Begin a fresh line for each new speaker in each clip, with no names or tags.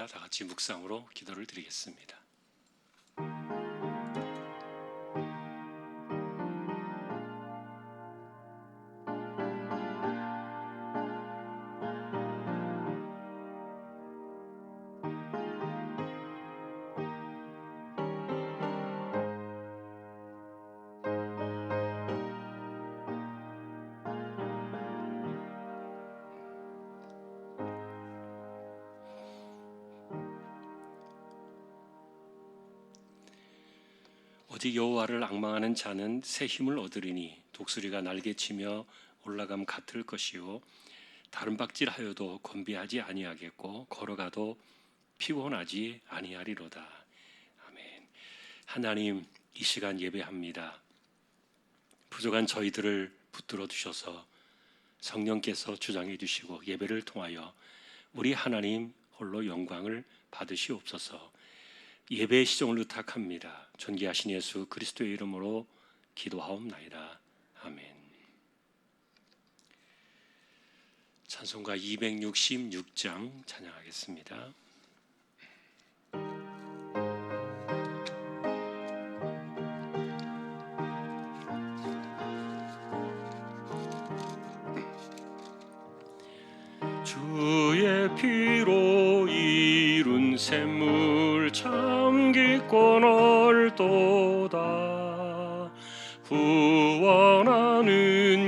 다 같이 묵상으로 기도를 드리겠습니다. 오직 여호와를 앙망하는 자는 새 힘을 얻으리니 독수리가 날개치며 올라감 같을 것이요 다른 박질하여도 건비하지 아니하겠고 걸어가도 피곤하지 아니하리로다. 아멘. 하나님, 이 시간 예배합니다. 부족한 저희들을 붙들어 주셔서 성령께서 주장해 주시고 예배를 통하여 우리 하나님 홀로 영광을 받으시옵소서. 예배의 시종을 의탁합니다. 존귀하신 예수 그리스도의 이름으로 기도하옵나이다. 아멘. 찬송가 266장 찬양하겠습니다. 주의 피로 이룬 샘물 참 깊고 넓도다. 구원하는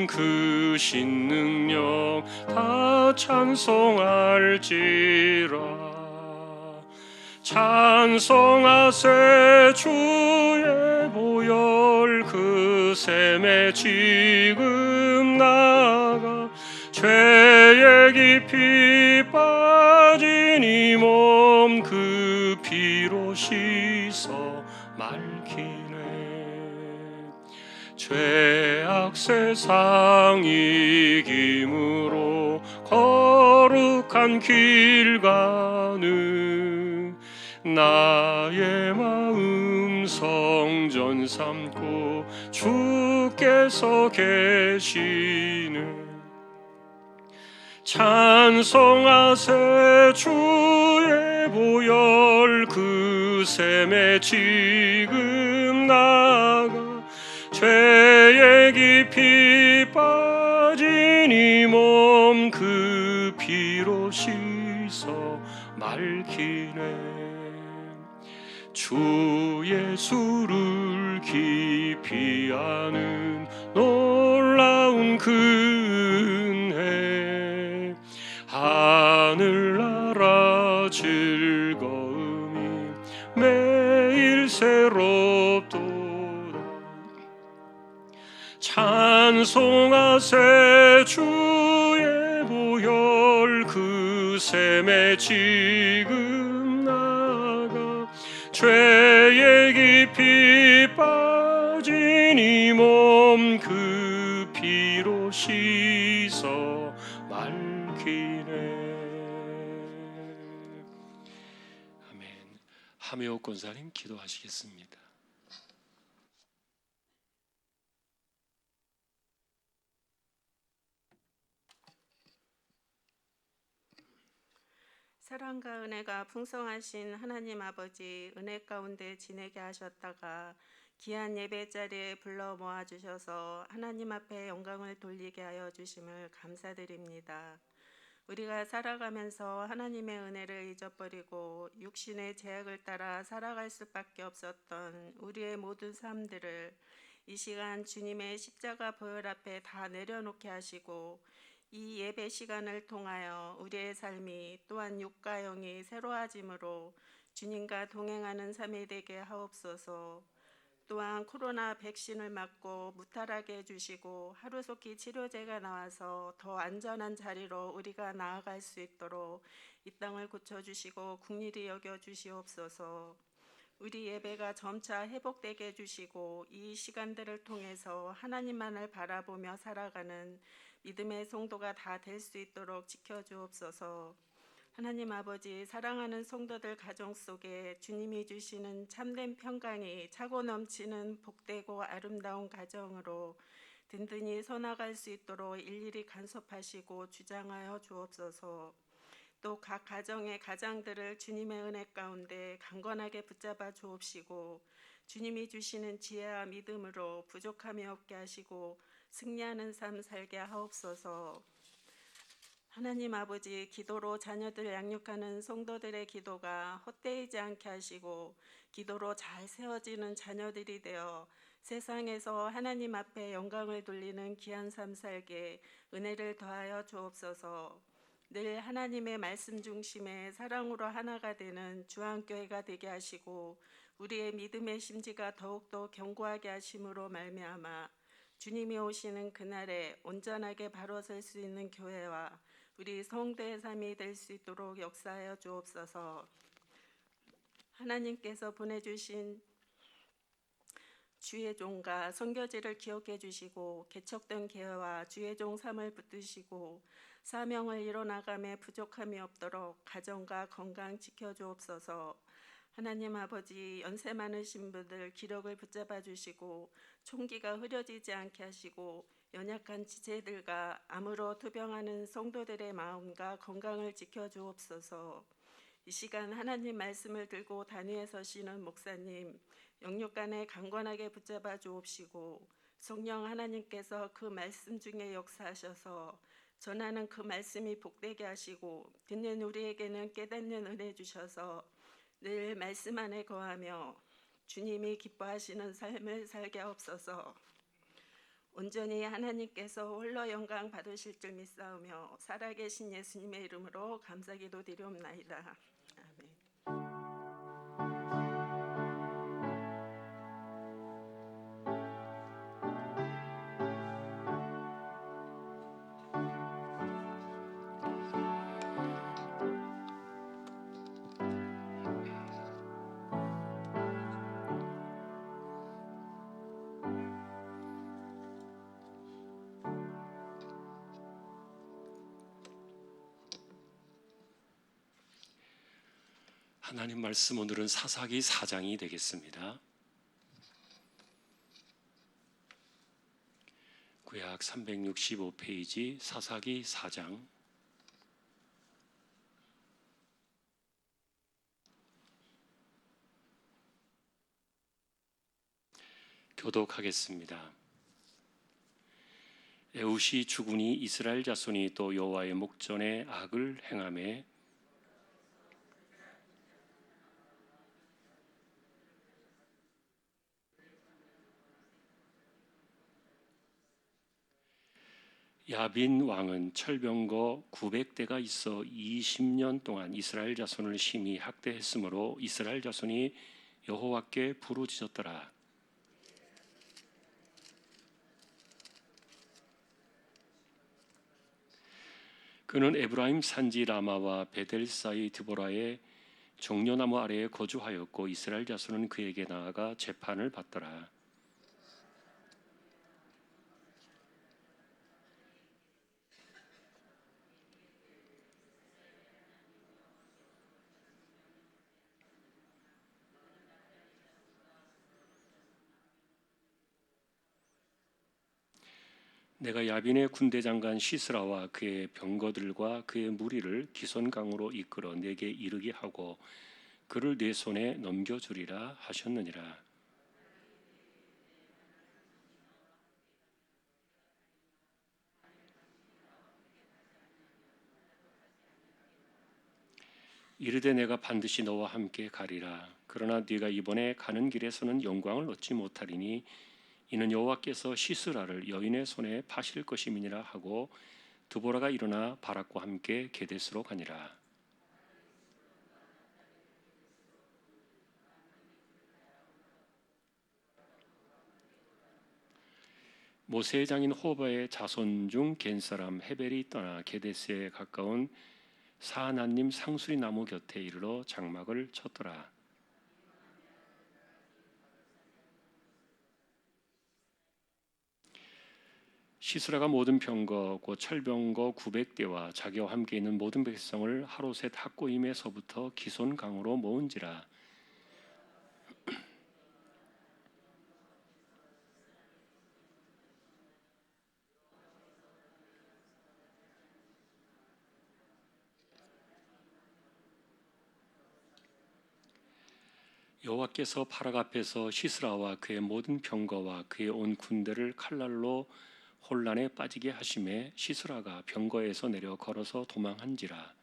그 신능력 다 찬송할지라. 찬송하세 주의 보혈 그 샘에 지금 나가 죄의 깊이 빠진 이 몸 그 피로 씻어 맑히네. 죄악 세상 이김으로 거룩한 길 가는 나의 마음 성전 삼고 주께서 계시네. 찬송하세 주의 보혈 그 샘에 지금 나가 죄의 깊이 빠진 이 몸 그 피로 씻어 맑히네. 주 예수를 깊이 아는 놀라운 그 은혜 하늘나라 즐거움이 매일 새롭도다. 찬송하세 주의 보혈 그 샘에 지금 나가 죄의 깊이 빠진 이 몸 그 피로 씻어 맑히네. 아멘. 하메오 권사님 기도하시겠습니다.
사랑과 은혜가 풍성하신 하나님 아버지, 은혜 가운데 지내게 하셨다가 귀한 예배 자리에 불러 모아주셔서 하나님 앞에 영광을 돌리게 하여 주심을 감사드립니다. 우리가 살아가면서 하나님의 은혜를 잊어버리고 육신의 제약을 따라 살아갈 수밖에 없었던 우리의 모든 삶들을 이 시간 주님의 십자가 보혈 앞에 다 내려놓게 하시고 이 예배 시간을 통하여 우리의 삶이 또한 육과 영이 새로워짐으로 주님과 동행하는 삶이 되게 하옵소서. 또한 코로나 백신을 맞고 무탈하게 해주시고 하루속히 치료제가 나와서 더 안전한 자리로 우리가 나아갈 수 있도록 이 땅을 고쳐주시고 긍휼히 여겨주시옵소서. 우리 예배가 점차 회복되게 해주시고 이 시간들을 통해서 하나님만을 바라보며 살아가는 믿음의 성도가 다 될 수 있도록 지켜주옵소서. 하나님 아버지, 사랑하는 성도들 가정 속에 주님이 주시는 참된 평강이 차고 넘치는 복되고 아름다운 가정으로 든든히 서나갈 수 있도록 일일이 간섭하시고 주장하여 주옵소서. 또 각 가정의 가장들을 주님의 은혜 가운데 강건하게 붙잡아 주옵시고 주님이 주시는 지혜와 믿음으로 부족함이 없게 하시고 승리하는 삶 살게 하옵소서. 하나님 아버지, 기도로 자녀들 양육하는 성도들의 기도가 헛되이지 않게 하시고 기도로 잘 세워지는 자녀들이 되어 세상에서 하나님 앞에 영광을 돌리는 귀한 삶 살게 은혜를 더하여 주옵소서. 늘 하나님의 말씀 중심에 사랑으로 하나가 되는 주안교회가 되게 하시고 우리의 믿음의 심지가 더욱더 견고하게 하심으로 말미암아 주님이 오시는 그날에 온전하게 바로 설 수 있는 교회와 우리 성도의 삶이 될 수 있도록 역사하여 주옵소서. 하나님께서 보내주신 주의 종과 선교지를 기억해 주시고 개척된 교회와 주의 종 삶을 붙드시고 사명을 이뤄나감에 부족함이 없도록 가정과 건강 지켜주옵소서. 하나님 아버지, 연세 많으신 분들 기력을 붙잡아 주시고 총기가 흐려지지 않게 하시고 연약한 지체들과 암으로 투병하는 성도들의 마음과 건강을 지켜주옵소서. 이 시간 하나님 말씀을 들고 단위에 서시는 목사님 영육간에 강건하게 붙잡아 주옵시고 성령 하나님께서 그 말씀 중에 역사하셔서 전하는 그 말씀이 복되게 하시고 듣는 우리에게는 깨닫는 은혜 주셔서 늘 말씀 안에 거하며 주님이 기뻐하시는 삶을 살게 하옵소서. 온전히 하나님께서 홀로 영광 받으실 줄 믿사오며 살아계신 예수님의 이름으로 감사기도 드리옵나이다. 아멘.
하나님 말씀 오늘은 사사기 4장이 되겠습니다. 구약 365페이지 사사기 4장. 교독하겠습니다. 에웃이 죽으니 이스라엘 자손이 또 여호와의 목전에 악을 행하매 야빈 왕은 철병거 900대가 있어 20년 동안 이스라엘 자손을 심히 학대했으므로 이스라엘 자손이 여호와께 부르짖었더라. 그는 에브라임 산지 라마와 베델 사이 드보라의 종려나무 아래에 거주하였고 이스라엘 자손은 그에게 나아가 재판을 받더라. 내가 야빈의 군대 장관 시스라와 그의 병거들과 그의 무리를 기손강으로 이끌어 내게 이르게 하고 그를 내 손에 넘겨주리라 하셨느니라. 이르되 내가 반드시 너와 함께 가리라. 그러나 네가 이번에 가는 길에서는 영광을 얻지 못하리니 이는 여호와께서 시스라를 여인의 손에 파실 것임이니라 하고 드보라가 일어나 바락과 함께 게데스로 가니라. 모세의 장인 호바의 자손 중 겐 사람 헤벨이 떠나 게데스에 가까운 사하나님 상수리 나무 곁에 이르러 장막을 쳤더라. 시스라가 모든 병거 곧 철병거 900대와 자기와 함께 있는 모든 백성을 하롯의 탁고임에서부터 기손강으로 모은지라. 여호와께서 바락 앞에서 시스라와 그의 모든 병거와 그의 온 군대를 칼날로 혼란에 빠지게 하심에 시스라가 병거에서 내려 걸어서 도망한지라.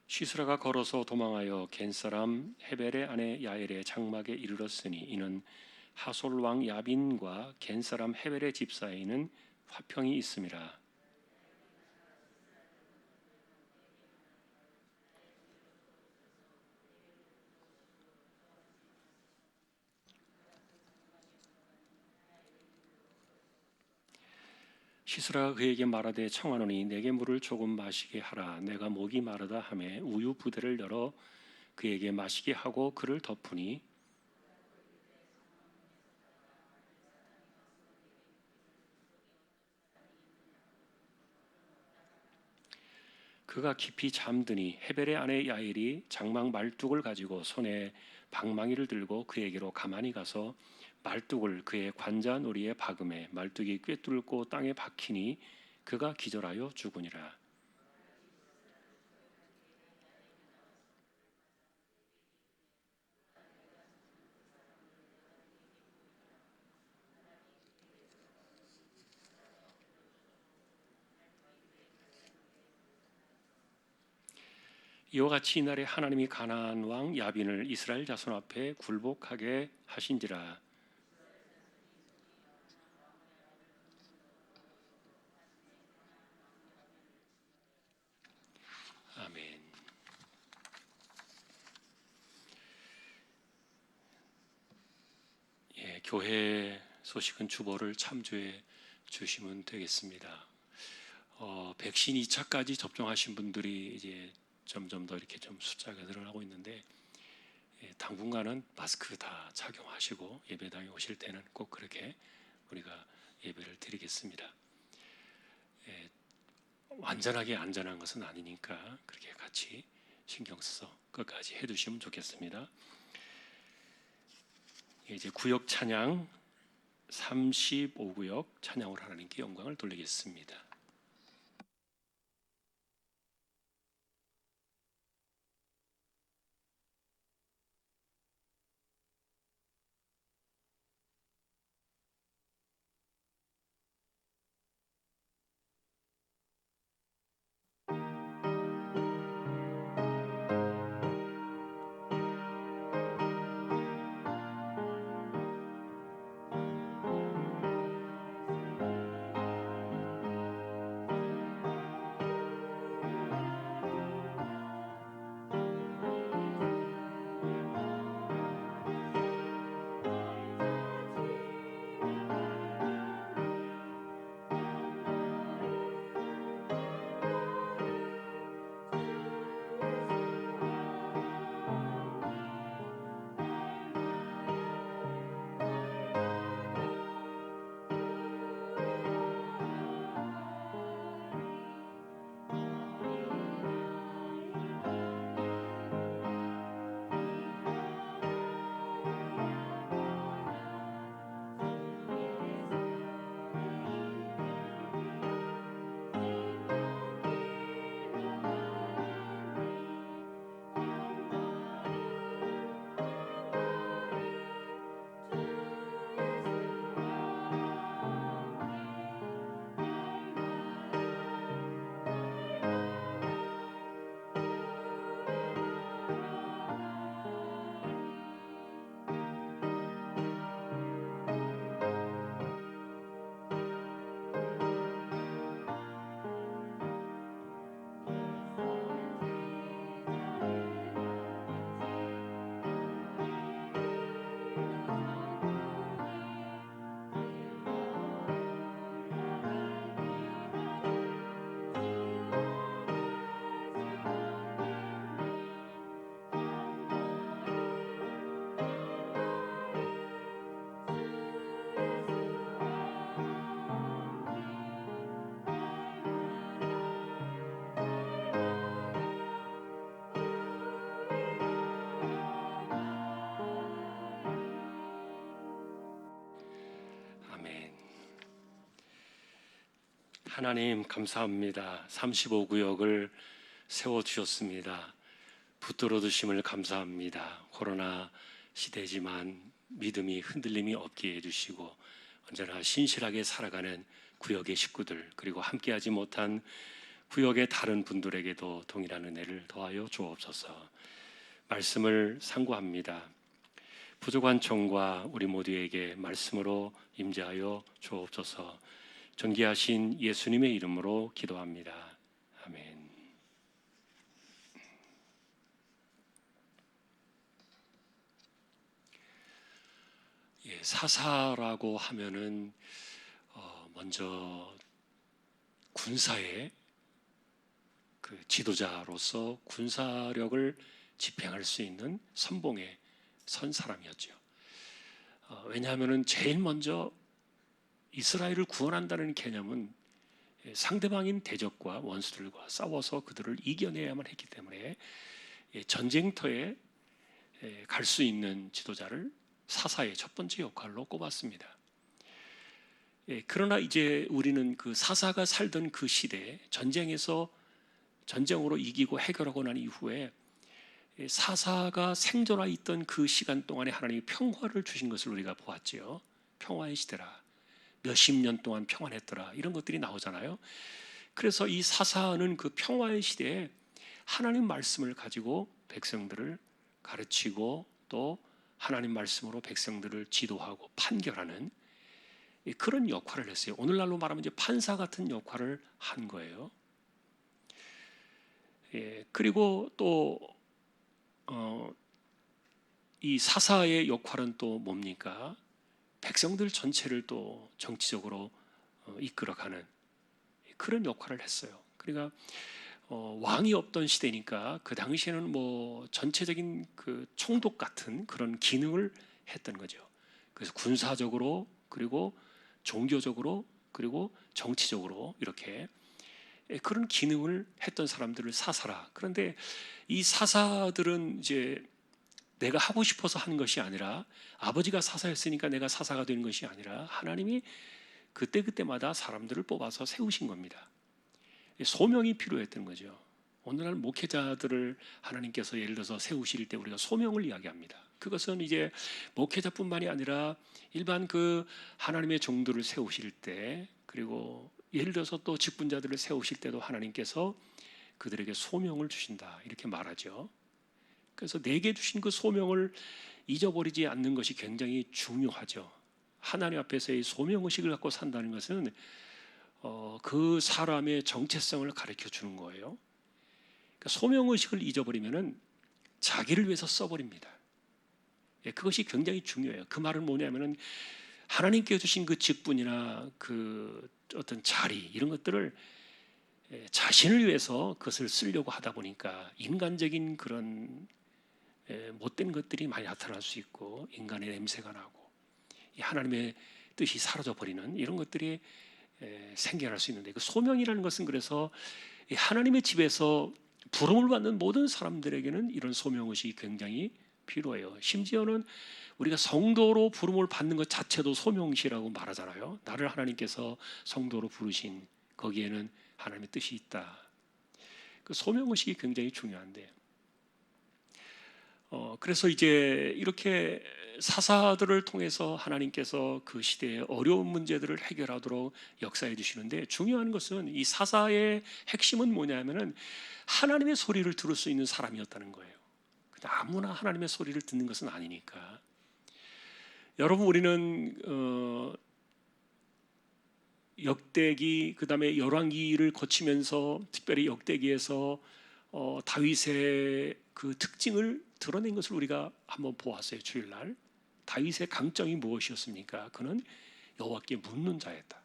시스라가 걸어서 도망하여 겐사람 헤벨의 아내 야엘의 장막에 이르렀으니 이는 하솔 왕 야빈과 겐사람 헤벨의 집 사이에는 화평이 있음이라. 시스라가 그에게 말하되 청하노니 내게 물을 조금 마시게 하라. 내가 목이 마르다 하매 우유 부대를 열어 그에게 마시게 하고 그를 덮으니 그가 깊이 잠드니 헤벨의 아내 야엘이 장막 말뚝을 가지고 손에 방망이를 들고 그에게로 가만히 가서 말뚝을 그의 관자놀이에 박음에 말뚝이 꿰뚫고 땅에 박히니 그가 기절하여 죽으니라. 이와 같이 이날에 하나님이 가나안 왕 야빈을 이스라엘 자손 앞에 굴복하게 하신지라. 아멘. 예, 교회 소식은 주보를 참조해 주시면 되겠습니다. 백신 2차까지 접종하신 분들이 이제 점점 더 이렇게 좀 숫자가 늘어나고 있는데 당분간은 마스크 다 착용하시고 예배당에 오실 때는 꼭 그렇게 우리가 예배를 드리겠습니다. 완전하게 안전한 것은 아니니까 그렇게 같이 신경 써서 끝까지 해두시면 좋겠습니다. 이제 구역 찬양 35구역 찬양으로 하나님께 영광을 돌리겠습니다. 하나님 감사합니다. 35구역을 세워주셨습니다. 붙들어 두심을 감사합니다. 코로나 시대지만 믿음이 흔들림이 없게 해주시고 언제나 신실하게 살아가는 구역의 식구들, 그리고 함께하지 못한 구역의 다른 분들에게도 동일한 은혜를 더하여 주옵소서. 말씀을 상고합니다. 부족한 청과 우리 모두에게 말씀으로 임재하여 주옵소서. 존귀하신 예수님의 이름으로 기도합니다. 아멘. 사사라고 하면은 먼저 군사의 그 지도자로서 군사력을 집행할 수 있는 선봉에 선 사람이었죠. 왜냐하면은 제일 먼저 이스라엘을 구원한다는 개념은 상대방인 대적과 원수들과 싸워서 그들을 이겨내야만 했기 때문에 전쟁터에 갈 수 있는 지도자를 사사의 첫 번째 역할로 꼽았습니다. 그러나 이제 우리는 그 사사가 살던 그 시대에 전쟁으로 이기고 해결하고 난 이후에 사사가 생존하 있던 그 시간 동안에 하나님이 평화를 주신 것을 우리가 보았지요. 평화의 시대라, 몇십 년 동안 평안했더라, 이런 것들이 나오잖아요. 그래서 이 사사는 그 평화의 시대에 하나님 말씀을 가지고 백성들을 가르치고 또 하나님 말씀으로 백성들을 지도하고 판결하는 그런 역할을 했어요. 오늘날로 말하면 이제 판사 같은 역할을 한 거예요. 그리고 또 이 사사의 역할은 또 뭡니까? 백성들 전체를 또 정치적으로 이끌어가는 그런 역할을 했어요. 그러니까 왕이 없던 시대니까 그 당시에는 뭐 전체적인 그 총독 같은 그런 기능을 했던 거죠. 그래서 군사적으로, 그리고 종교적으로, 그리고 정치적으로 이렇게 그런 기능을 했던 사람들을 사사라. 그런데 이 사사들은 이제 내가 하고 싶어서 하는 것이 아니라, 아버지가 사사였으니까 내가 사사가 되는 것이 아니라 하나님이 그때그때마다 사람들을 뽑아서 세우신 겁니다. 소명이 필요했던 거죠. 오늘날 목회자들을 하나님께서 예를 들어서 세우실 때 우리가 소명을 이야기합니다. 그것은 이제 목회자뿐만이 아니라 일반 그 하나님의 종들을 세우실 때, 그리고 예를 들어서 또 직분자들을 세우실 때도 하나님께서 그들에게 소명을 주신다, 이렇게 말하죠. 그래서 내게 주신 그 소명을 잊어버리지 않는 것이 굉장히 중요하죠. 하나님 앞에서의 소명의식을 갖고 산다는 것은 그 사람의 정체성을 가르쳐 주는 거예요. 그러니까 소명의식을 잊어버리면은 자기를 위해서 써버립니다. 그것이 굉장히 중요해요. 그 말은 뭐냐면은 하나님께 주신 그 직분이나 그 어떤 자리, 이런 것들을 자신을 위해서 그것을 쓰려고 하다 보니까 인간적인 그런 못된 것들이 많이 나타날 수 있고, 인간의 냄새가 나고 하나님의 뜻이 사라져 버리는 이런 것들이 생겨날 수 있는데, 그 소명이라는 것은 그래서 하나님의 집에서 부름을 받는 모든 사람들에게는 이런 소명의식이 굉장히 필요해요. 심지어는 우리가 성도로 부름을 받는 것 자체도 소명의식이라고 말하잖아요. 나를 하나님께서 성도로 부르신 거기에는 하나님의 뜻이 있다. 그 소명의식이 굉장히 중요한데, 그래서 이제 이렇게 사사들을 통해서 하나님께서 그 시대의 어려운 문제들을 해결하도록 역사해 주시는데, 중요한 것은 이 사사의 핵심은 뭐냐면은 하나님의 소리를 들을 수 있는 사람이었다는 거예요. 아무나 하나님의 소리를 듣는 것은 아니니까. 여러분, 우리는 역대기, 그 다음에 열왕기를 거치면서 특별히 역대기에서 다윗의 그 특징을 드러낸 것을 우리가 한번 보았어요. 주일날 다윗의 강점이 무엇이었습니까? 그는 여호와께 묻는 자였다.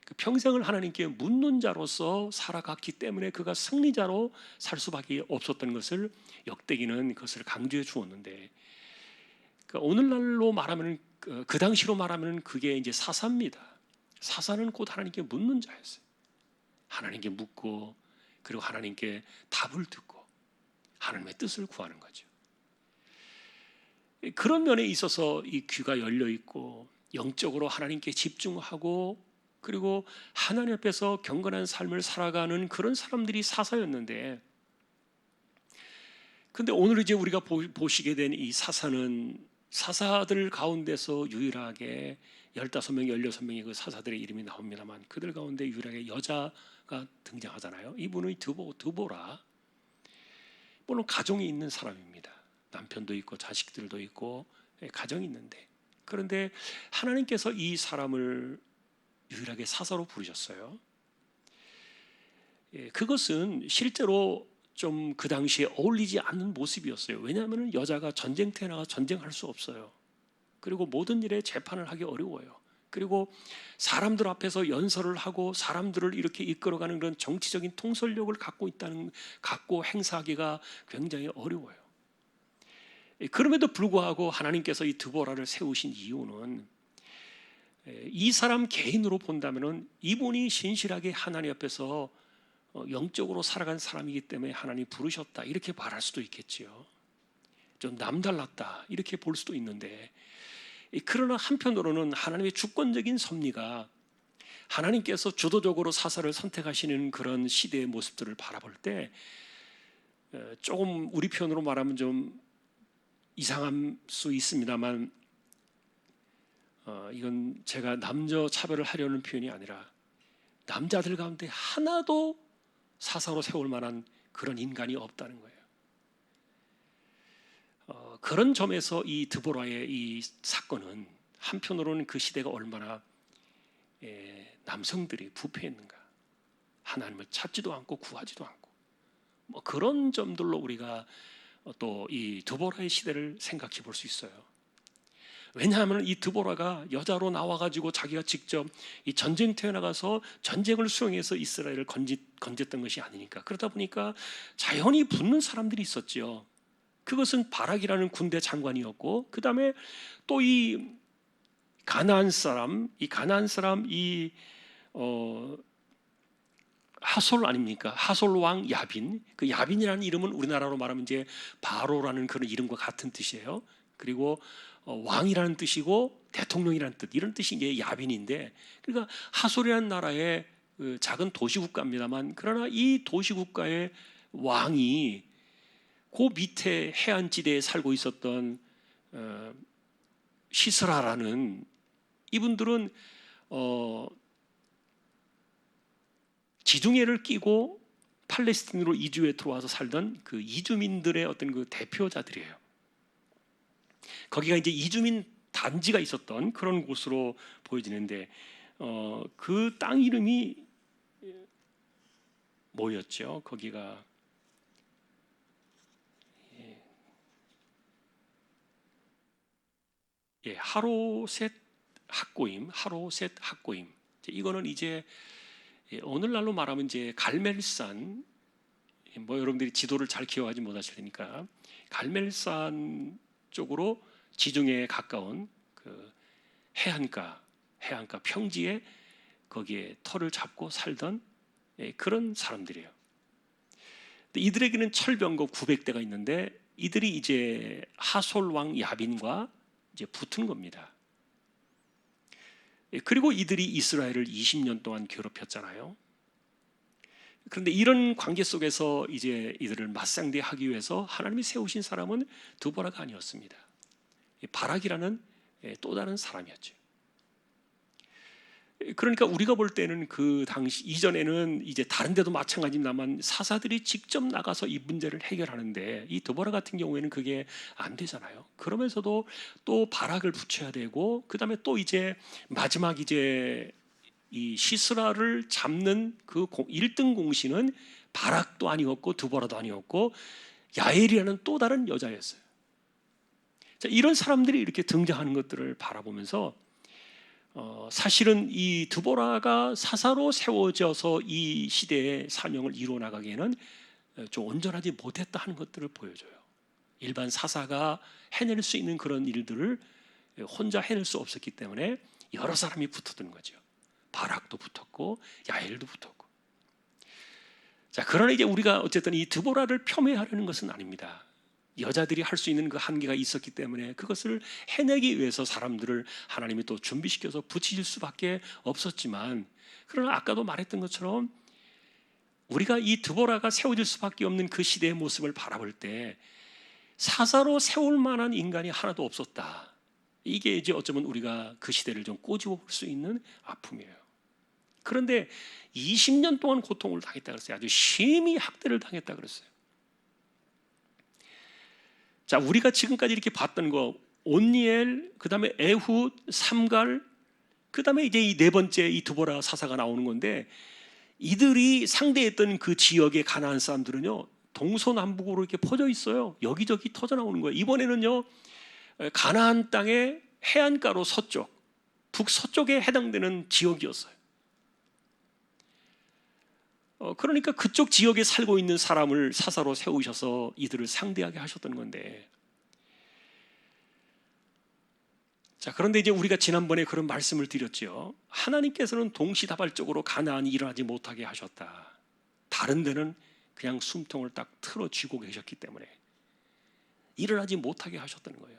그 평생을 하나님께 묻는 자로서 살아갔기 때문에 그가 승리자로 살 수밖에 없었던 것을 역대기는 그것을 강조해 주었는데, 그러니까 오늘날로 말하면 그 당시로 말하면 그게 이제 사사입니다. 사사는 곧 하나님께 묻는 자였어요. 하나님께 묻고, 그리고 하나님께 답을 듣고 하나님의 뜻을 구하는 거죠. 그런 면에 있어서 이 귀가 열려 있고 영적으로 하나님께 집중하고 그리고 하나님 앞에서 경건한 삶을 살아가는 그런 사람들이 사사였는데, 근데 오늘 이제 우리가 보시게 된 이 사사는 사사들 가운데서 유일하게 15명, 16명의 그 사사들의 이름이 나옵니다만, 그들 가운데 유일하게 여자가 등장하잖아요. 이분은 드보라. 물론 가정이 있는 사람입니다. 남편도 있고 자식들도 있고 가정이 있는데, 그런데 하나님께서 이 사람을 유일하게 사사로 부르셨어요. 그것은 실제로 좀 그 당시에 어울리지 않는 모습이었어요. 왜냐하면 여자가 전쟁터에 나가 전쟁할 수 없어요. 그리고 모든 일에 재판을 하기 어려워요. 그리고 사람들 앞에서 연설을 하고 사람들을 이렇게 이끌어가는 그런 정치적인 통솔력을 갖고 행사하기가 굉장히 어려워요. 그럼에도 불구하고 하나님께서 이 드보라를 세우신 이유는, 이 사람 개인으로 본다면은 이분이 신실하게 하나님 앞에서 영적으로 살아간 사람이기 때문에 하나님 부르셨다, 이렇게 말할 수도 있겠지요. 좀 남달랐다, 이렇게 볼 수도 있는데, 그러나 한편으로는 하나님의 주권적인 섭리가, 하나님께서 주도적으로 사사를 선택하시는 그런 시대의 모습들을 바라볼 때 조금 우리 편으로 말하면 좀 이상할 수 있습니다만, 이건 제가 남녀 차별을 하려는 표현이 아니라 남자들 가운데 하나도 사사로 세울 만한 그런 인간이 없다는 거예요. 그런 점에서 이 드보라의 이 사건은 한편으로는 그 시대가 얼마나 남성들이 부패했는가, 하나님을 찾지도 않고 구하지도 않고, 뭐 그런 점들로 우리가 또 이 드보라의 시대를 생각해 볼 수 있어요. 왜냐하면 이 드보라가 여자로 나와가지고 자기가 직접 이 전쟁터에 나가서 전쟁을 수행해서 이스라엘을 건졌던 것이 아니니까. 그러다 보니까 자연히 붙는 사람들이 있었지요. 그것은 바락이라는 군대 장관이었고, 그 다음에 또 이 가나안 사람, 하솔 아닙니까? 하솔 왕 야빈. 그 야빈이라는 이름은 우리나라로 말하면 이제 바로라는 그런 이름과 같은 뜻이에요. 그리고 왕이라는 뜻이고 대통령이라는 뜻, 이런 뜻이 이제 야빈인데, 그러니까 하솔이라는 나라의 그 작은 도시국가입니다만, 그러나 이 도시국가의 왕이 그 밑에 해안지대에 살고 있었던 시스라라는, 이분들은 지중해를 끼고 팔레스틴으로 이주해 들어와서 살던 그 이주민들의 어떤 그 대표자들이에요. 거기가 이제 이주민 단지가 있었던 그런 곳으로 보여지는데, 그 땅 이름이 뭐였죠? 거기가 하로셋 학고임. 이거는 이제 오늘날로 말하면 이제 갈멜산, 뭐 여러분들이 지도를 잘 기억하지 못하실 테니까 갈멜산 쪽으로 지중해에 가까운 그 해안가 평지에 거기에 터를 잡고 살던 그런 사람들이에요. 이들에게는 철병거 900대가 있는데, 이들이 이제 하솔 왕 야빈과 이제 붙은 겁니다. 그리고 이들이 이스라엘을 20년 동안 괴롭혔잖아요. 그런데 이런 관계 속에서 이제 이들을 맞상대하기 위해서 하나님이 세우신 사람은 드보라가 아니었습니다. 바락이라는 또 다른 사람이었죠. 그러니까 우리가 볼 때는 그 당시 이전에는 이제 다른 데도 마찬가지입니다만 사사들이 직접 나가서 이 문제를 해결하는데, 이 드보라 같은 경우에는 그게 안 되잖아요. 그러면서도 또 바락을 붙여야 되고, 그 다음에 또 이제 마지막 이제 이 시스라를 잡는 그 1등 공신은 바락도 아니었고 드보라도 아니었고 야엘이라는 또 다른 여자였어요. 자, 이런 사람들이 이렇게 등장하는 것들을 바라보면서 사실은 이 드보라가 사사로 세워져서 이 시대의 사명을 이루어 나가기에는 좀 온전하지 못했다 하는 것들을 보여줘요. 일반 사사가 해낼 수 있는 그런 일들을 혼자 해낼 수 없었기 때문에 여러 사람이 붙어드는 거죠. 바락도 붙었고 야엘도 붙었고. 자, 그러나 이제 우리가 어쨌든 이 드보라를 폄훼하려는 것은 아닙니다. 여자들이 할 수 있는 그 한계가 있었기 때문에 그것을 해내기 위해서 사람들을 하나님이 또 준비시켜서 붙이실 수밖에 없었지만, 그러나 아까도 말했던 것처럼 우리가 이 드보라가 세워질 수밖에 없는 그 시대의 모습을 바라볼 때 사사로 세울 만한 인간이 하나도 없었다. 이게 이제 어쩌면 우리가 그 시대를 좀 꼬집어 볼 수 있는 아픔이에요. 그런데 20년 동안 고통을 당했다 그랬어요. 아주 심히 학대를 당했다 그랬어요. 자, 우리가 지금까지 이렇게 봤던 거, 온니엘, 그 다음에 에훗, 삼갈, 그 다음에 이제 이 네 번째 이 드보라 사사가 나오는 건데, 이들이 상대했던 그 지역의 가나안 사람들은요, 동서남북으로 이렇게 퍼져 있어요. 여기저기 터져 나오는 거예요. 이번에는요, 가나안 땅의 해안가로 서쪽, 북서쪽에 해당되는 지역이었어요. 그러니까 그쪽 지역에 살고 있는 사람을 사사로 세우셔서 이들을 상대하게 하셨던 건데, 자, 그런데 이제 우리가 지난번에 그런 말씀을 드렸죠. 하나님께서는 동시다발적으로 가나안이 일어나지 못하게 하셨다. 다른 데는 그냥 숨통을 딱 틀어쥐고 계셨기 때문에 일어나지 못하게 하셨다는 거예요.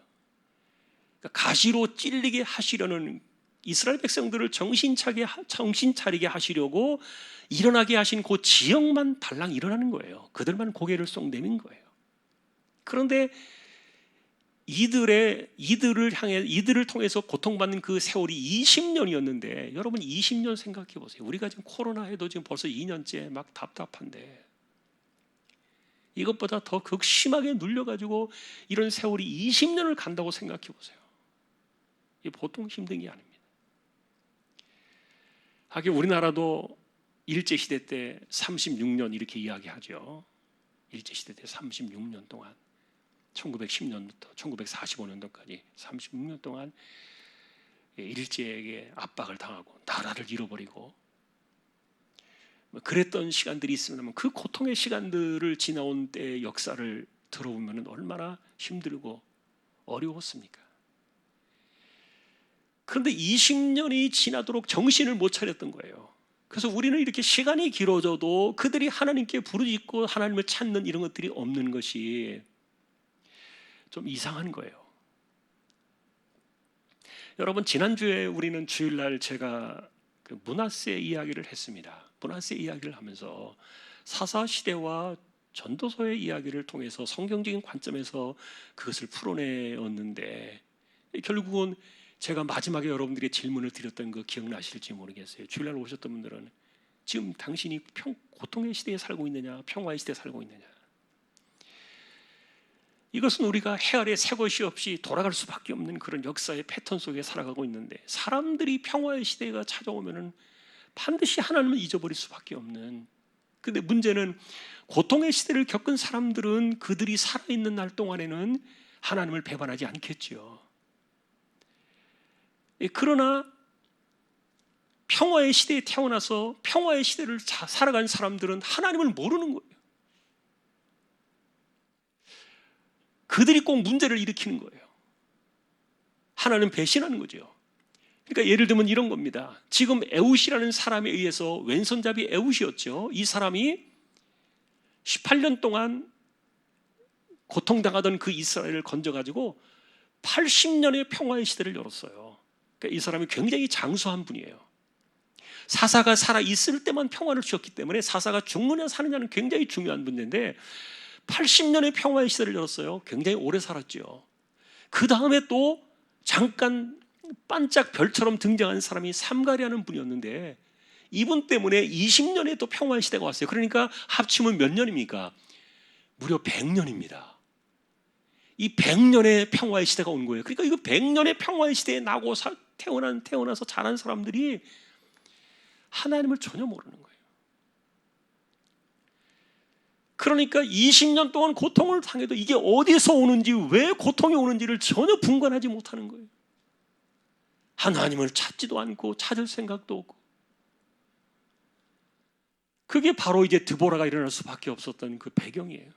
그러니까 가시로 찔리게 하시려는, 이스라엘 백성들을 정신 차리게 하시려고 일어나게 하신 그 지역만 달랑 일어나는 거예요. 그들만 고개를 쏙 내민 거예요. 그런데 이들을 통해서 고통받는 그 세월이 20년이었는데, 여러분 20년 생각해 보세요. 우리가 지금 코로나에도 지금 벌써 2년째 막 답답한데, 이것보다 더 극심하게 눌려가지고 이런 세월이 20년을 간다고 생각해 보세요. 이게 보통 힘든 게 아닙니다. 하긴 우리나라도 일제시대 때 36년 이렇게 이야기하죠. 일제시대 때 36년 동안, 1910년부터 1945년도까지 36년 동안 일제에게 압박을 당하고 나라를 잃어버리고 그랬던 시간들이 있습니다만, 그 고통의 시간들을 지나온 때의 역사를 들어보면 얼마나 힘들고 어려웠습니까? 그런데 20년이 지나도록 정신을 못 차렸던 거예요. 그래서 우리는 이렇게 시간이 길어져도 그들이 하나님께 부르짖고 하나님을 찾는 이런 것들이 없는 것이 좀 이상한 거예요. 여러분, 지난주에 우리는 주일날 제가 그 므낫세 이야기를 했습니다. 므낫세 이야기를 하면서 사사시대와 전도서의 이야기를 통해서 성경적인 관점에서 그것을 풀어내었는데, 결국은 제가 마지막에 여러분들에게 질문을 드렸던 거 기억나실지 모르겠어요. 주일날 오셨던 분들은 지금 당신이 고통의 시대에 살고 있느냐, 평화의 시대에 살고 있느냐. 이것은 우리가 해 아래 새 것이 없이 돌아갈 수밖에 없는 그런 역사의 패턴 속에 살아가고 있는데, 사람들이 평화의 시대가 찾아오면은 반드시 하나님을 잊어버릴 수밖에 없는. 근데 문제는 고통의 시대를 겪은 사람들은 그들이 살아있는 날 동안에는 하나님을 배반하지 않겠지요. 그러나 평화의 시대에 태어나서 평화의 시대를 살아간 사람들은 하나님을 모르는 거예요. 그들이 꼭 문제를 일으키는 거예요. 하나님 배신하는 거죠. 그러니까 예를 들면 이런 겁니다. 지금 에훗이라는 사람에 의해서, 왼손잡이 에훗이었죠. 이 사람이 18년 동안 고통당하던 그 이스라엘을 건져가지고 80년의 평화의 시대를 열었어요. 그러니까 이 사람이 굉장히 장수한 분이에요. 사사가 살아있을 때만 평화를 주셨기 때문에 사사가 죽느냐 사느냐는 굉장히 중요한 문제인데, 80년의 평화의 시대를 열었어요. 굉장히 오래 살았죠. 그 다음에 또 잠깐 반짝 별처럼 등장한 사람이 삼갈이라는 분이었는데, 이분 때문에 20년의 또 평화의 시대가 왔어요. 그러니까 합치면 몇 년입니까? 무려 100년입니다. 이 100년의 평화의 시대가 온 거예요. 그러니까 이거 100년의 평화의 시대에 나고 태어나서 자란 사람들이 하나님을 전혀 모르는 거예요. 그러니까 20년 동안 고통을 당해도 이게 어디서 오는지, 왜 고통이 오는지를 전혀 분간하지 못하는 거예요. 하나님을 찾지도 않고 찾을 생각도 없고. 그게 바로 이제 드보라가 일어날 수밖에 없었던 그 배경이에요.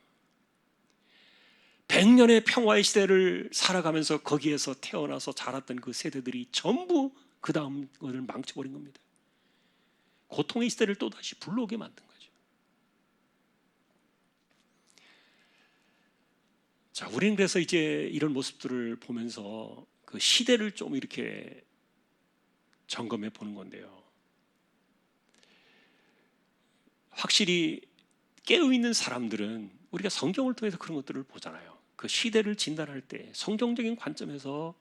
100년의 평화의 시대를 살아가면서 거기에서 태어나서 자랐던 그 세대들이 전부 그 다음 것을 망쳐버린 겁니다. 고통의 시대를 또다시 불러오게 만든 거예요. 자, 우리는 그래서 이제 이런 모습들을 보면서 그 시대를 좀 이렇게 점검해 보는 건데요. 확실히 깨어있는 사람들은 우리가 성경을 통해서 그런 것들을 보잖아요. 그 시대를 진단할 때 성경적인 관점에서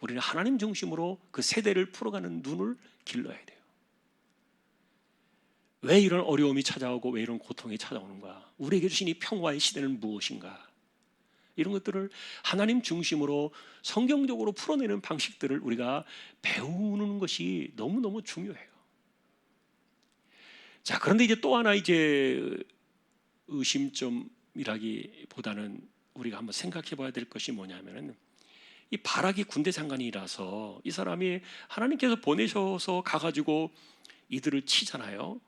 우리는 하나님 중심으로 그 세대를 풀어가는 눈을 길러야 돼요. 왜 이런 어려움이 찾아오고 왜 이런 고통이 찾아오는가? 우리에게 주신 이 평화의 시대는 무엇인가? 이런 것들을 하나님 중심으로 성경적으로 풀어내는 방식들을 우리가 배우는 것이 너무너무 중요해요. 자, 그런데 이제 또 하나 이제 의심점이라기보다는 우리가 한번 생각해 봐야 될 것이 뭐냐면은 이 바락이 군대 장관이라서 이 사람이 하나님께서 보내셔서 가가지고 이들을 치잖아요.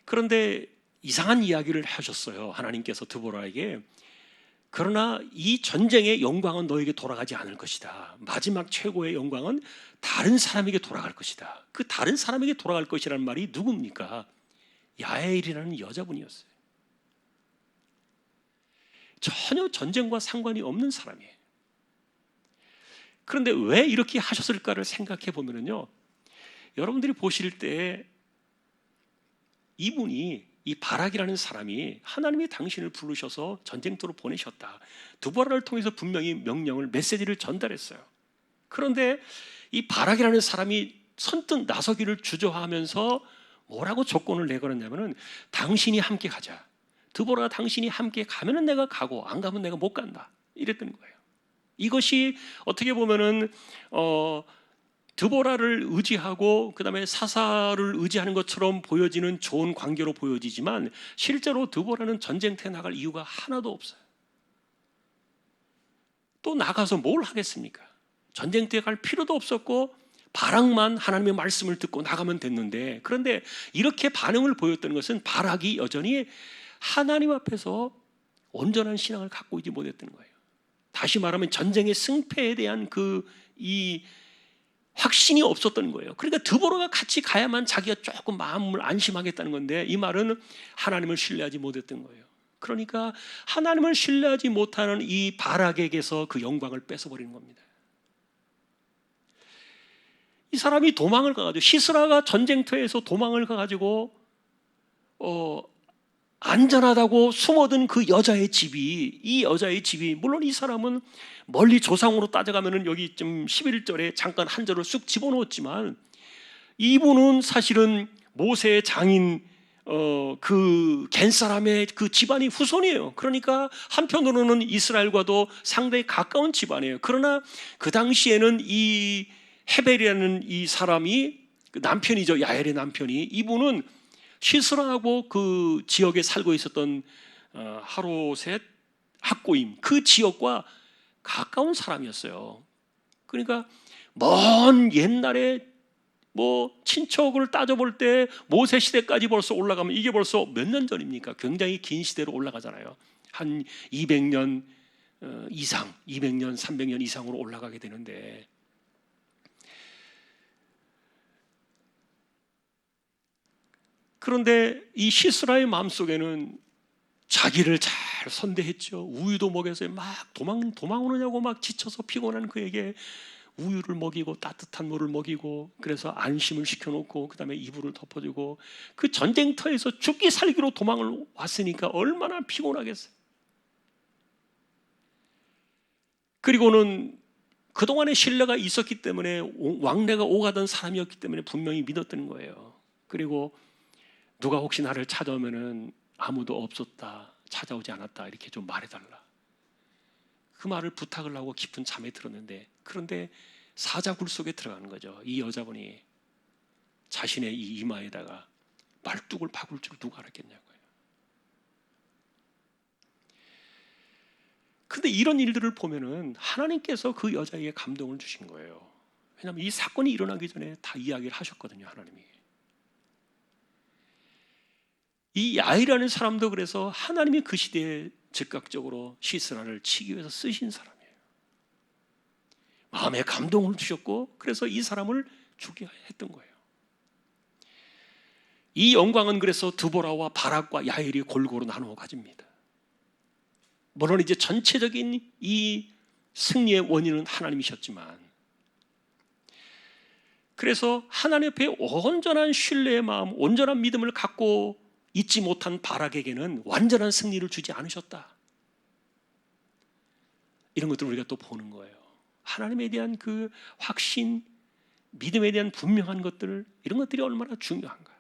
그런데 이상한 이야기를 하셨어요. 하나님께서 드보라에게. 그러나 이 전쟁의 영광은 너에게 돌아가지 않을 것이다. 마지막 최고의 영광은 다른 사람에게 돌아갈 것이다. 그 다른 사람에게 돌아갈 것이라는 말이 누굽니까? 야엘이라는 여자분이었어요. 전혀 전쟁과 상관이 없는 사람이에요. 그런데 왜 이렇게 하셨을까를 생각해 보면요, 여러분들이 보실 때 이분이, 이 바락이라는 사람이 하나님이 당신을 부르셔서 전쟁터로 보내셨다. 드보라를 통해서 분명히 명령을, 메시지를 전달했어요. 그런데 이 바락이라는 사람이 선뜻 나서기를 주저하면서 뭐라고 조건을 내걸었냐면은 당신이 함께 가자. 드보라가 당신이 함께 가면은 내가 가고 안 가면 내가 못 간다. 이랬던 거예요. 이것이 어떻게 보면은 드보라를 의지하고 그다음에 사사를 의지하는 것처럼 보여지는 좋은 관계로 보여지지만 실제로 드보라는 전쟁터에 나갈 이유가 하나도 없어요. 또 나가서 뭘 하겠습니까? 전쟁터에 갈 필요도 없었고 바락만 하나님의 말씀을 듣고 나가면 됐는데, 그런데 이렇게 반응을 보였던 것은 바락이 여전히 하나님 앞에서 온전한 신앙을 갖고 있지 못했던 거예요. 다시 말하면 전쟁의 승패에 대한 이 확신이 없었던 거예요. 그러니까 드보라가 같이 가야만 자기가 조금 마음을 안심하겠다는 건데, 이 말은 하나님을 신뢰하지 못했던 거예요. 그러니까 하나님을 신뢰하지 못하는 이 바락에게서 그 영광을 뺏어버리는 겁니다. 이 사람이 도망을 가가지고, 시스라가 전쟁터에서 도망을 가가지고 안전하다고 숨어든 그 여자의 집이, 이 여자의 집이, 물론 이 사람은 멀리 조상으로 따져가면은 여기 좀 11절에 잠깐 한 절을 쑥 집어넣었지만, 이분은 사실은 모세의 장인 그 겐 사람의 그 집안이 후손이에요. 그러니까 한편으로는 이스라엘과도 상당히 가까운 집안이에요. 그러나 그 당시에는 이 헤벨이라는 이 사람이, 그 남편이죠, 야엘의 남편이, 이분은 시스라하고 그 지역에 살고 있었던 하로셋, 학고임, 그 지역과 가까운 사람이었어요. 그러니까 먼 옛날에 뭐 친척을 따져볼 때 모세 시대까지 벌써 올라가면 이게 벌써 몇 년 전입니까? 굉장히 긴 시대로 올라가잖아요. 한 200년 이상, 200년, 300년 이상으로 올라가게 되는데, 그런데 이 시스라의 마음속에는 자기를 잘 선대했죠. 우유도 먹여서 막 도망오느냐고 막 지쳐서 피곤한 그에게 우유를 먹이고 따뜻한 물을 먹이고, 그래서 안심을 시켜놓고 그 다음에 이불을 덮어주고, 그 전쟁터에서 죽기 살기로 도망을 왔으니까 얼마나 피곤하겠어요. 그리고는 그동안의 신뢰가 있었기 때문에, 왕래가 오가던 사람이었기 때문에 분명히 믿었던 거예요. 그리고 누가 혹시 나를 찾아오면은 아무도 없었다, 찾아오지 않았다, 이렇게 좀 말해달라. 그 말을 부탁을 하고 깊은 잠에 들었는데, 그런데 사자굴 속에 들어가는 거죠. 이 여자분이 자신의 이 이마에다가 말뚝을 박을 줄 누가 알았겠냐고요. 근데 이런 일들을 보면은 하나님께서 그 여자에게 감동을 주신 거예요. 왜냐하면 이 사건이 일어나기 전에 다 이야기를 하셨거든요, 하나님이. 이 야일이라는 사람도 그래서 하나님이 그 시대에 즉각적으로 시스라를 치기 위해서 쓰신 사람이에요. 마음에 감동을 주셨고, 그래서 이 사람을 죽여야 했던 거예요. 이 영광은 그래서 드보라와 바락과 야일이 골고루 나누어 가집니다. 물론 이제 전체적인 이 승리의 원인은 하나님이셨지만, 그래서 하나님 앞에 온전한 신뢰의 마음, 온전한 믿음을 갖고 있지 못한 바락에게는 완전한 승리를 주지 않으셨다. 이런 것들을 우리가 또 보는 거예요. 하나님에 대한 그 확신, 믿음에 대한 분명한 것들, 이런 것들이 얼마나 중요한가.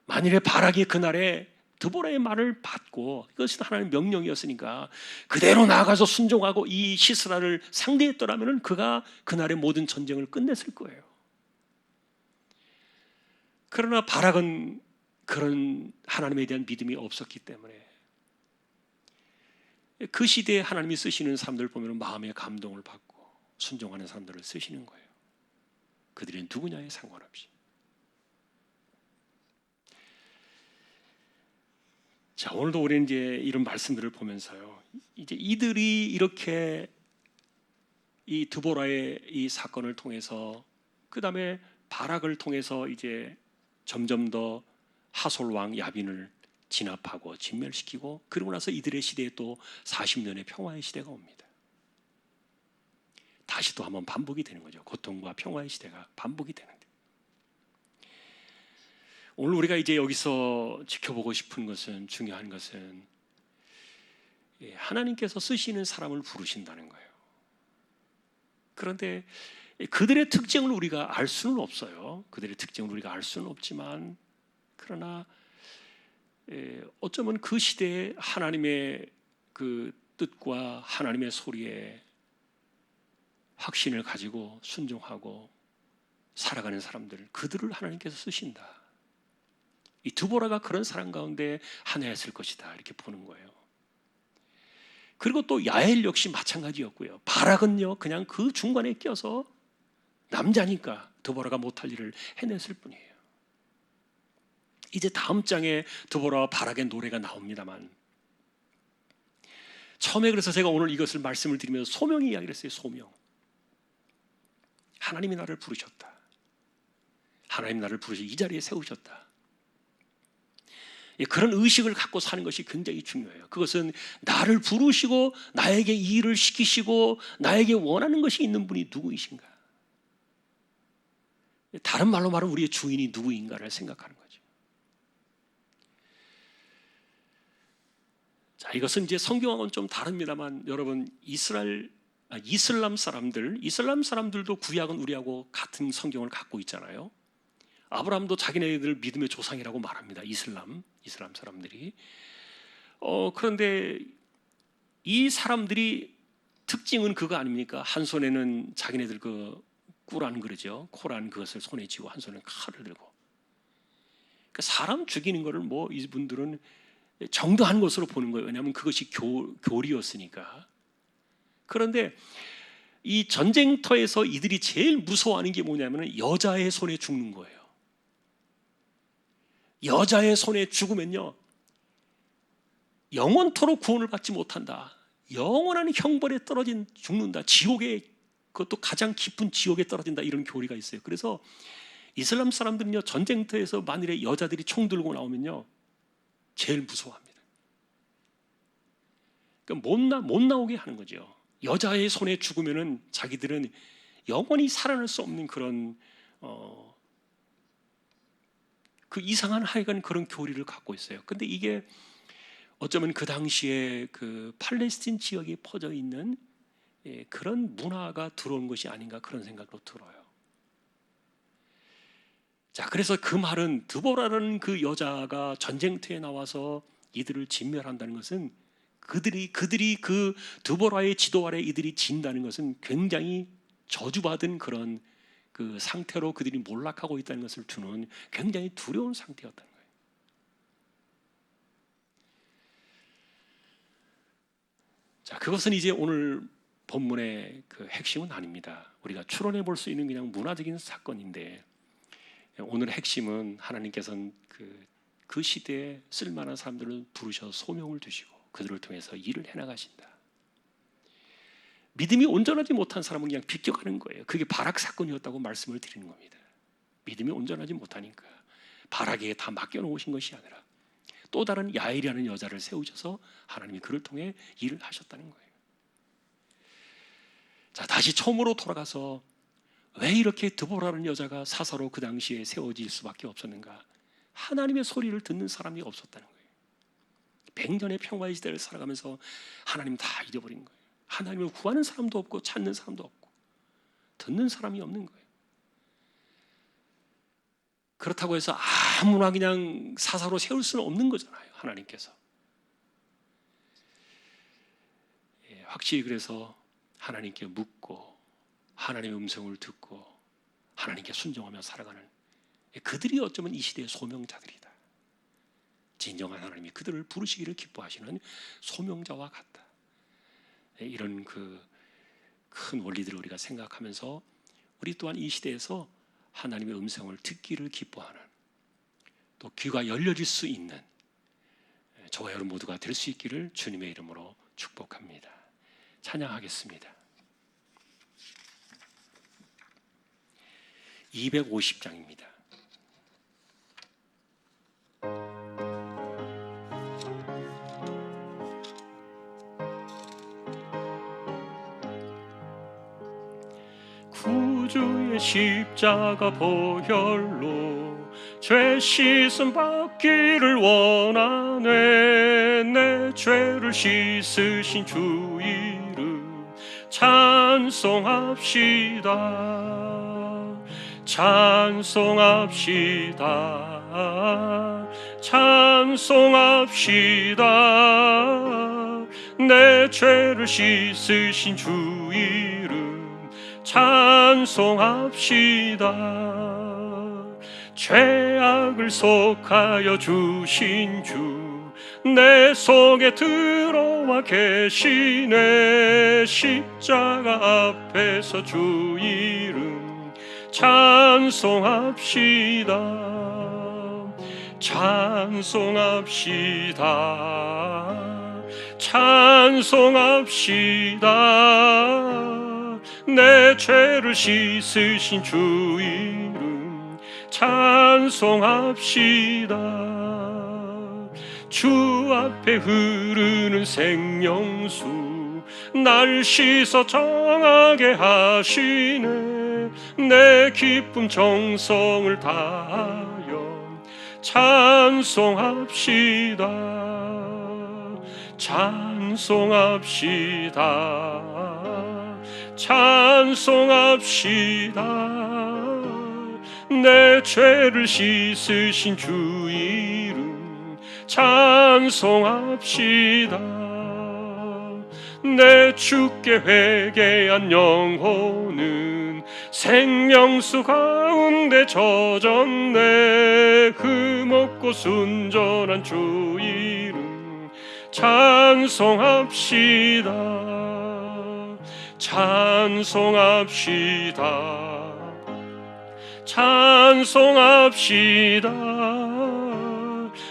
만일에 바락이 그날에 드보라의 말을 받고, 이것이 하나님의 명령이었으니까 그대로 나아가서 순종하고 이 시스라를 상대했더라면 그가 그날의 모든 전쟁을 끝냈을 거예요. 그러나 바락은 그런 하나님에 대한 믿음이 없었기 때문에 그 시대에 하나님이 쓰시는 사람들을 보면 마음의 감동을 받고 순종하는 사람들을 쓰시는 거예요. 그들이 누구냐에 상관없이. 자, 오늘도 우리는 이제 이런 말씀들을 보면서요, 이제 이들이 이렇게 이 드보라의 이 사건을 통해서, 그 다음에 바락을 통해서 이제 점점 더 하솔 왕 야빈을 진압하고 진멸시키고, 그러고 나서 이들의 시대에 또 40년의 평화의 시대가 옵니다. 다시 또 한번 반복이 되는 거죠. 고통과 평화의 시대가 반복이 되는데, 오늘 우리가 이제 여기서 지켜보고 싶은 것은, 중요한 것은 하나님께서 쓰시는 사람을 부르신다는 거예요. 그런데 그들의 특징을 우리가 알 수는 없어요. 그들의 특징을 우리가 알 수는 없지만, 그러나 어쩌면 그 시대에 하나님의 그 뜻과 하나님의 소리에 확신을 가지고 순종하고 살아가는 사람들, 그들을 하나님께서 쓰신다. 이 드보라가 그런 사람 가운데 하나였을 것이다, 이렇게 보는 거예요. 그리고 또 야엘 역시 마찬가지였고요. 바락은요, 그냥 그 중간에 껴서 남자니까 드보라가 못할 일을 해냈을 뿐이에요. 이제 다음 장에 드보라와 바락의 노래가 나옵니다만, 처음에 그래서 제가 오늘 이것을 말씀을 드리면서 소명 이야기를 했어요. 소명. 하나님이 나를 부르셨다. 하나님 나를 부르셔 이 자리에 세우셨다. 그런 의식을 갖고 사는 것이 굉장히 중요해요. 그것은 나를 부르시고 나에게 이 일을 시키시고 나에게 원하는 것이 있는 분이 누구이신가? 다른 말로 말하면 우리의 주인이 누구인가를 생각하는 거죠. 자, 이것은 이제 성경하고는 좀 다릅니다만, 여러분, 이슬람 사람들도 구약은 우리하고 같은 성경을 갖고 있잖아요. 아브라함도 자기네들 믿음의 조상이라고 말합니다. 이슬람 사람들이. 그런데 이 사람들이 특징은 그거 아닙니까? 한 손에는 자기네들 그 꿀안 그러죠. 코란 그것을 손에 쥐고 한 손에는 칼을 들고. 그러니까 사람 죽이는 거를 뭐 이분들은 정당한 것으로 보는 거예요. 왜냐하면 그것이 교리였으니까. 그런데 이 전쟁터에서 이들이 제일 무서워하는 게 뭐냐면 여자의 손에 죽는 거예요. 여자의 손에 죽으면요, 영원토록 구원을 받지 못한다. 영원한 형벌에 죽는다. 지옥에, 그것도 가장 깊은 지옥에 떨어진다. 이런 교리가 있어요. 그래서 이슬람 사람들은요, 전쟁터에서 만일에 여자들이 총 들고 나오면요, 제일 무서워합니다. 그러니까 못 나오게 하는 거죠. 여자의 손에 죽으면은 자기들은 영원히 살아날 수 없는 그런 그 이상한 하여간 그런 교리를 갖고 있어요. 근데 이게 어쩌면 그 당시에 그 팔레스틴 지역에 퍼져 있는 그런 문화가 들어온 것이 아닌가, 그런 생각도 들어요. 자, 그래서 그 말은, 드보라라는 그 여자가 전쟁터에 나와서 이들을 진멸한다는 것은, 그들이 그 드보라의 지도 아래 이들이 진다는 것은 굉장히 저주받은 그런 그 상태로 그들이 몰락하고 있다는 것을 두는 굉장히 두려운 상태였다는 거예요. 자, 그것은 이제 오늘 본문의 그 핵심은 아닙니다. 우리가 추론해 볼 수 있는 그냥 문화적인 사건인데, 오늘 핵심은 하나님께서는 그 시대에 쓸만한 사람들을 부르셔서 소명을 주시고 그들을 통해서 일을 해나가신다. 믿음이 온전하지 못한 사람은 그냥 비껴가는 거예요. 그게 바락 사건이었다고 말씀을 드리는 겁니다. 믿음이 온전하지 못하니까 바락에게 다 맡겨놓으신 것이 아니라 또 다른 야엘이라는 여자를 세우셔서 하나님이 그를 통해 일을 하셨다는 거예요. 자, 다시 처음으로 돌아가서 왜 이렇게 드보라는 여자가 사사로 그 당시에 세워질 수밖에 없었는가? 하나님의 소리를 듣는 사람이 없었다는 거예요. 100년의 평화의 시대를 살아가면서 하나님 다 잃어버린 거예요. 하나님을 구하는 사람도 없고 찾는 사람도 없고 듣는 사람이 없는 거예요. 그렇다고 해서 아무나 그냥 사사로 세울 수는 없는 거잖아요. 하나님께서. 확실히 그래서 하나님께 묻고 하나님의 음성을 듣고 하나님께 순종하며 살아가는 그들이 어쩌면 이 시대의 소명자들이다. 진정한 하나님이 그들을 부르시기를 기뻐하시는 소명자와 같다. 이런 그 큰 원리들을 우리가 생각하면서 우리 또한 이 시대에서 하나님의 음성을 듣기를 기뻐하는, 또 귀가 열려질 수 있는 저와 여러분 모두가 될 수 있기를 주님의 이름으로 축복합니다. 찬양하겠습니다. 250장입니다. 구주의 십자가 보혈로 죄 씻음 받기를 원하네. 내 죄를 씻으신 주 이름 찬송합시다. 찬송합시다. 찬송합시다. 내 죄를 씻으신 주 이름 찬송합시다. 죄악을 속하여 주신 주 내 속에 들어와 계시네. 십자가 앞에서 주 이름 찬송합시다. 찬송합시다. 찬송합시다. 내 죄를 씻으신 주 이름 찬송합시다. 주 앞에 흐르는 생명수 날 씻어 정하게 하시네. 내 기쁨 정성을 다하여 찬송합시다. 찬송합시다. 찬송합시다. 내 죄를 씻으신 주 이름 찬송합시다. 내 주께 회개한 영혼은 생명수 가운데 젖었네. 흠없고 순전한 주 이름 찬송합시다. 찬송합시다. 찬송합시다.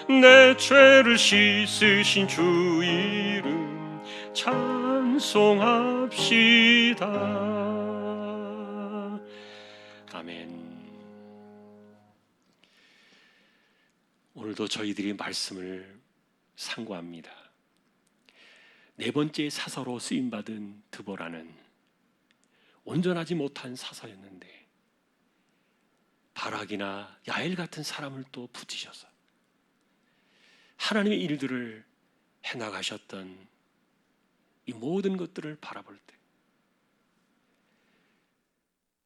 내 죄를 씻으신 주 이름 찬송합시다. 아멘. 오늘도 저희들이 말씀을 상고합니다. 네 번째 사사로 쓰임받은 드보라는 온전하지 못한 사사였는데 바락이나 야엘 같은 사람을 또 붙이셔서 하나님의 일들을 해나가셨던 이 모든 것들을 바라볼 때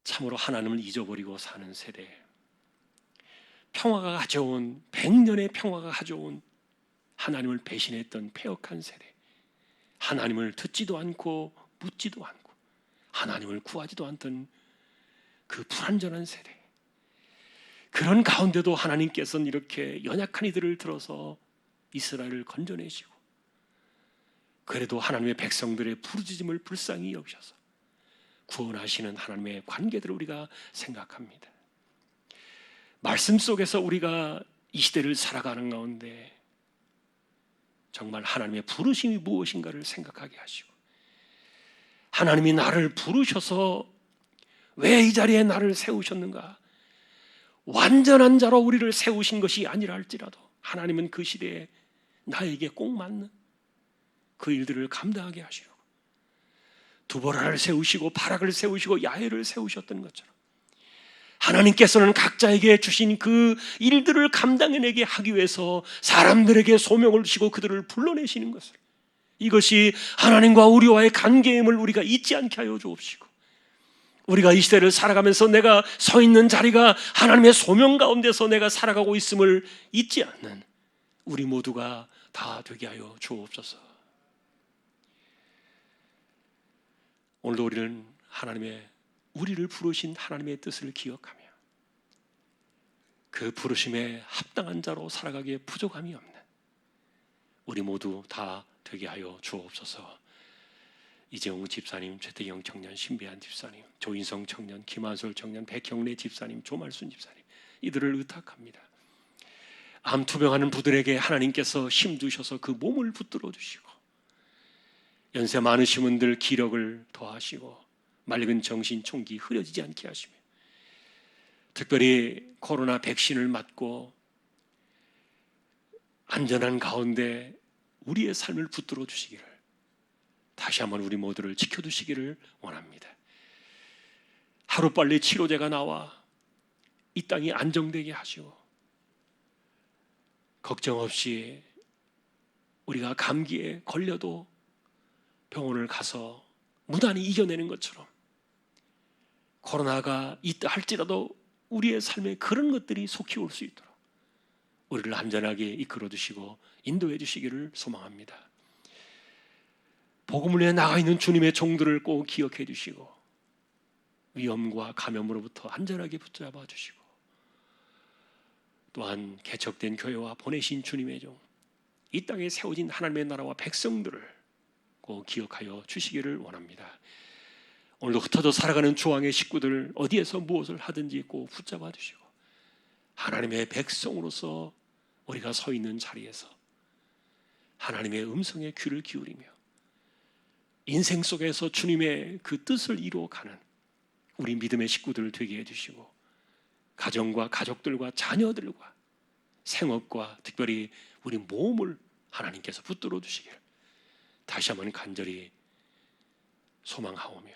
참으로 하나님을 잊어버리고 사는 세대, 평화가 가져온 100년의 평화가 가져온 하나님을 배신했던 패역한 세대, 하나님을 듣지도 않고 묻지도 않고 하나님을 구하지도 않던 그 불완전한 세대, 그런 가운데도 하나님께서는 이렇게 연약한 이들을 들어서 이스라엘을 건져내시고 그래도 하나님의 백성들의 부르짖음을 불쌍히 여기셔서 구원하시는 하나님의 관계들을 우리가 생각합니다. 말씀 속에서 우리가 이 시대를 살아가는 가운데 정말 하나님의 부르심이 무엇인가를 생각하게 하시고, 하나님이 나를 부르셔서 왜 이 자리에 나를 세우셨는가, 완전한 자로 우리를 세우신 것이 아니라 할지라도 하나님은 그 시대에 나에게 꼭 맞는 그 일들을 감당하게 하시려고 두보라를 세우시고 바락을 세우시고 야훼를 세우셨던 것처럼 하나님께서는 각자에게 주신 그 일들을 감당해내게 하기 위해서 사람들에게 소명을 주시고 그들을 불러내시는 것을, 이것이 하나님과 우리와의 관계임을 우리가 잊지 않게 하여 주옵시고, 우리가 이 시대를 살아가면서 내가 서 있는 자리가 하나님의 소명 가운데서 내가 살아가고 있음을 잊지 않는 우리 모두가 다 되게 하여 주옵소서. 오늘도 우리는 우리를 부르신 하나님의 뜻을 기억하며 그 부르심에 합당한 자로 살아가기에 부족함이 없는 우리 모두 다 되게 하여 주옵소서. 이재용 집사님, 최태경 청년, 신비한 집사님, 조인성 청년, 김한솔 청년, 백형래 집사님, 조말순 집사님, 이들을 의탁합니다. 암투병하는 부들에게 하나님께서 힘 주셔서 그 몸을 붙들어 주시고, 연세 많으신 분들 기력을 더하시고 맑은 정신 총기 흐려지지 않게 하시며, 특별히 코로나 백신을 맞고 안전한 가운데 우리의 삶을 붙들어 주시기를, 다시 한번 우리 모두를 지켜주시기를 원합니다. 하루빨리 치료제가 나와 이 땅이 안정되게 하시고, 걱정 없이 우리가 감기에 걸려도 병원을 가서 무난히 이겨내는 것처럼 코로나가 있다 할지라도 우리의 삶에 그런 것들이 속히 올 수 있도록 우리를 안전하게 이끌어 주시고 인도해 주시기를 소망합니다. 복음을 위해 나가 있는 주님의 종들을 꼭 기억해 주시고 위험과 감염으로부터 안전하게 붙잡아 주시고, 또한 개척된 교회와 보내신 주님의 종, 이 땅에 세워진 하나님의 나라와 백성들을 꼭 기억하여 주시기를 원합니다. 오늘도 흩어져 살아가는 주왕의 식구들, 어디에서 무엇을 하든지 꼭 붙잡아 주시고 하나님의 백성으로서 우리가 서 있는 자리에서 하나님의 음성에 귀를 기울이며 인생 속에서 주님의 그 뜻을 이루어가는 우리 믿음의 식구들 되게 해주시고, 가정과 가족들과 자녀들과 생업과 특별히 우리 몸을 하나님께서 붙들어 주시길 다시 한번 간절히 소망하오며,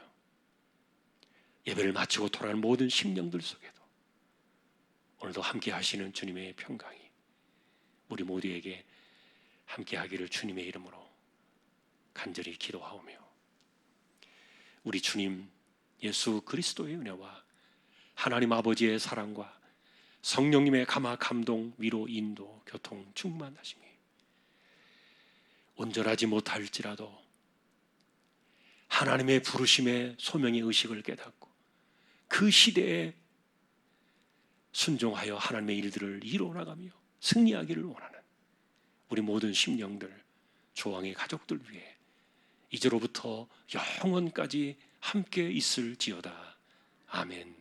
예배를 마치고 돌아가는 모든 심령들 속에도 오늘도 함께 하시는 주님의 평강이 우리 모두에게 함께 하기를 주님의 이름으로 간절히 기도하오며, 우리 주님 예수 그리스도의 은혜와 하나님 아버지의 사랑과 성령님의 감화 감동 위로 인도 교통 충만하심이 온전하지 못할지라도 하나님의 부르심의 소명의 의식을 깨닫고 그 시대에 순종하여 하나님의 일들을 이루어나가며 승리하기를 원하는 우리 모든 심령들, 조왕의 가족들 위해 이제로부터 영원까지 함께 있을지어다. 아멘.